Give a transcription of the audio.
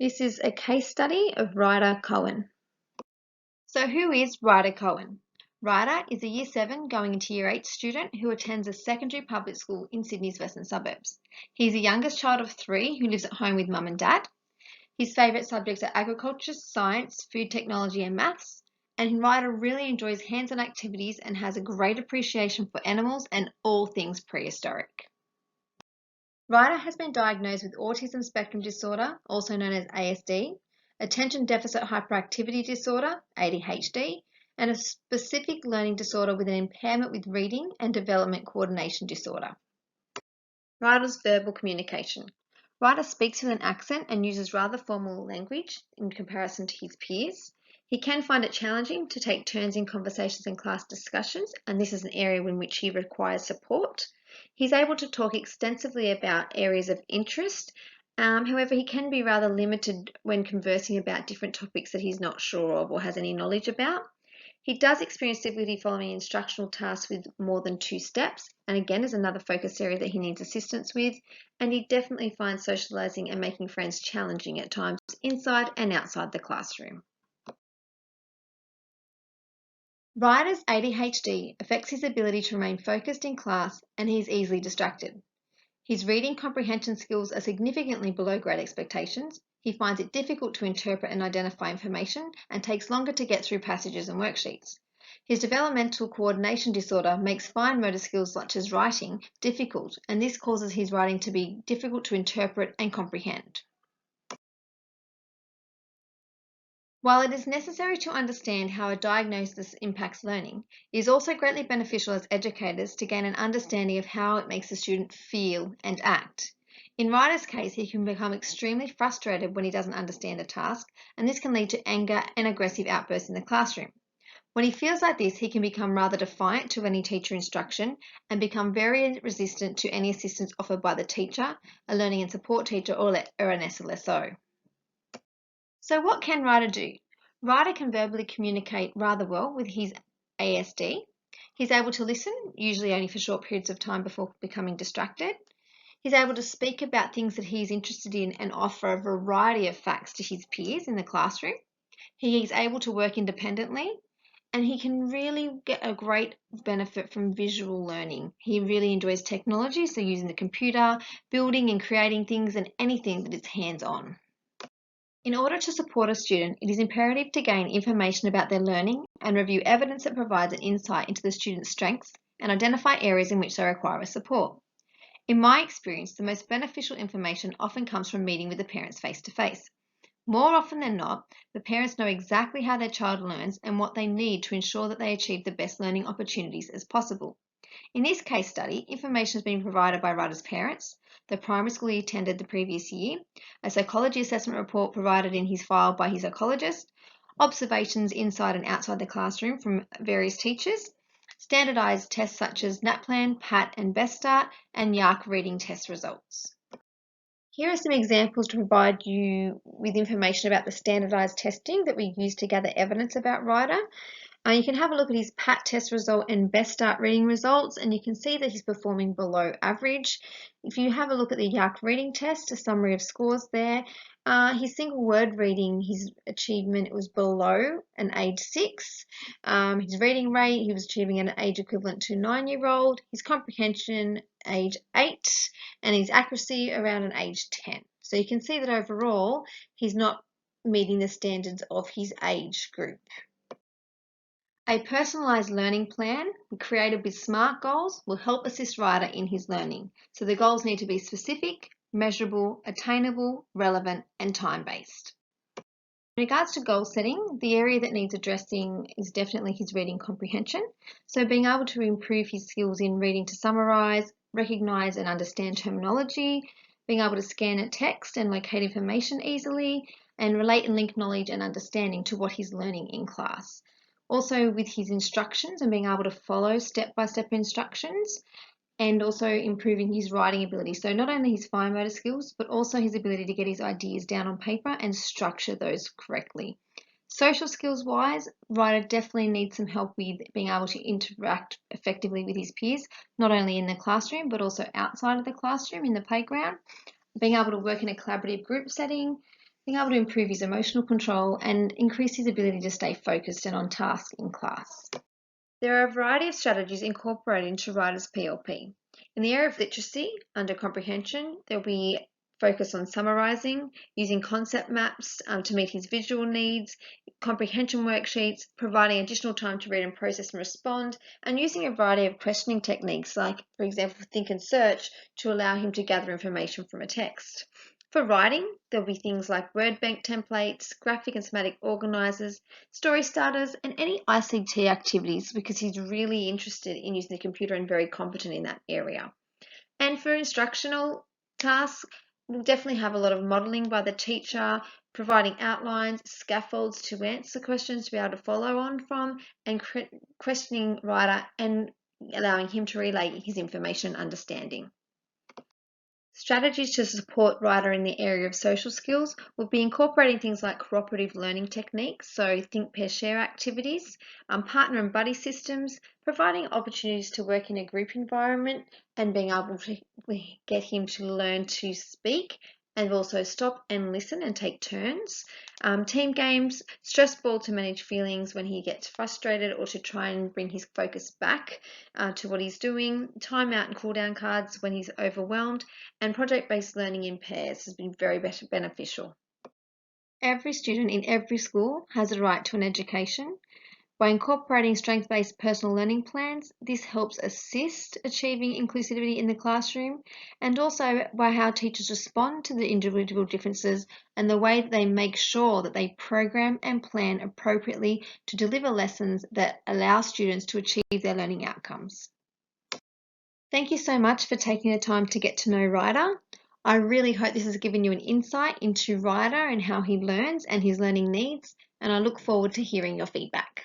This is a case study of Ryder Cohen. So who is Ryder Cohen? Ryder is a Year 7 going into Year 8 student who attends a secondary public school in Sydney's western suburbs. He's the youngest child of 3 who lives at home with mum and dad. His favourite subjects are agriculture, science, food technology and maths. And Ryder really enjoys hands-on activities and has a great appreciation for animals and all things prehistoric. Ryder has been diagnosed with autism spectrum disorder, also known as ASD, attention deficit hyperactivity disorder, ADHD, and a specific learning disorder with an impairment with reading and development coordination disorder. Ryder's verbal communication. Ryder speaks with an accent and uses rather formal language in comparison to his peers. He can find it challenging to take turns in conversations and class discussions, and this is an area in which he requires support. He's able to talk extensively about areas of interest. However, he can be rather limited when conversing about different topics that he's not sure of or has any knowledge about. He does experience difficulty following instructional tasks with more than 2 steps, and again is another focus area that he needs assistance with, and he definitely finds socialising and making friends challenging at times inside and outside the classroom. Ryder's ADHD affects his ability to remain focused in class, and he is easily distracted. His reading comprehension skills are significantly below grade expectations. He finds it difficult to interpret and identify information and takes longer to get through passages and worksheets. His developmental coordination disorder makes fine motor skills such as writing difficult, and this causes his writing to be difficult to interpret and comprehend. While it is necessary to understand how a diagnosis impacts learning, it is also greatly beneficial as educators to gain an understanding of how it makes the student feel and act. In Ryder's case, he can become extremely frustrated when he doesn't understand a task, and this can lead to anger and aggressive outbursts in the classroom. When he feels like this, he can become rather defiant to any teacher instruction and become very resistant to any assistance offered by the teacher, a learning and support teacher, or an SLSO. So what can Ryder do? Ryder can verbally communicate rather well with his ASD. He's able to listen, usually only for short periods of time before becoming distracted. He's able to speak about things that he's interested in and offer a variety of facts to his peers in the classroom. He is able to work independently, and he can really get a great benefit from visual learning. He really enjoys technology, so using the computer, building and creating things, and anything that is hands-on. In order to support a student, it is imperative to gain information about their learning and review evidence that provides an insight into the student's strengths and identify areas in which they require support. In my experience, the most beneficial information often comes from meeting with the parents face-to-face. More often than not, the parents know exactly how their child learns and what they need to ensure that they achieve the best learning opportunities as possible. In this case study, information has been provided by Ryder's parents, the primary school he attended the previous year, a psychology assessment report provided in his file by his psychologist, observations inside and outside the classroom from various teachers, standardised tests such as NAPLAN, PAT and Best Start, and YARC reading test results. Here are some examples to provide you with information about the standardised testing that we use to gather evidence about Ryder. You can have a look at his PAT test result and Best Start reading results, and you can see that he's performing below average. If you have a look at the YARC reading test, a summary of scores there, his single word reading, his achievement was below an age 6. His reading rate, he was achieving an age equivalent to 9-year-old. His comprehension, age 8, and his accuracy around an age 10. So you can see that overall, he's not meeting the standards of his age group. A personalised learning plan created with SMART goals will help assist Ryder in his learning. So the goals need to be specific, measurable, attainable, relevant and time-based. In regards to goal setting, the area that needs addressing is definitely his reading comprehension. So being able to improve his skills in reading to summarise, recognise and understand terminology, being able to scan a text and locate information easily, and relate and link knowledge and understanding to what he's learning in class. Also with his instructions and being able to follow step-by-step instructions, and also improving his writing ability. So not only his fine motor skills, but also his ability to get his ideas down on paper and structure those correctly. Social skills wise, Ryder definitely needs some help with being able to interact effectively with his peers, not only in the classroom, but also outside of the classroom in the playground. Being able to work in a collaborative group setting, being able to improve his emotional control and increase his ability to stay focused and on task in class. There are a variety of strategies incorporated into Writer's PLP. In the area of literacy, under comprehension, there'll be focus on summarising, using concept maps to meet his visual needs, comprehension worksheets, providing additional time to read and process and respond, and using a variety of questioning techniques like, for example, think and search to allow him to gather information from a text. For writing, there'll be things like word bank templates, graphic and semantic organisers, story starters, and any ICT activities because he's really interested in using the computer and very competent in that area. And for instructional tasks, we'll definitely have a lot of modelling by the teacher, providing outlines, scaffolds to answer questions to be able to follow on from, and questioning writer and allowing him to relay his information and understanding. Strategies to support writer in the area of social skills will be incorporating things like cooperative learning techniques, so think, pair, share activities, partner and buddy systems, providing opportunities to work in a group environment and being able to get him to learn to speak and also stop and listen and take turns. Team games, stress ball to manage feelings when he gets frustrated or to try and bring his focus back to what he's doing. Time out and cool down cards when he's overwhelmed. And project-based learning in pairs has been very beneficial. Every student in every school has a right to an education. By incorporating strengths-based personal learning plans, this helps assist achieving inclusivity in the classroom, and also by how teachers respond to the individual differences and the way that they make sure that they program and plan appropriately to deliver lessons that allow students to achieve their learning outcomes. Thank you so much for taking the time to get to know Ryder. I really hope this has given you an insight into Ryder and how he learns and his learning needs, and I look forward to hearing your feedback.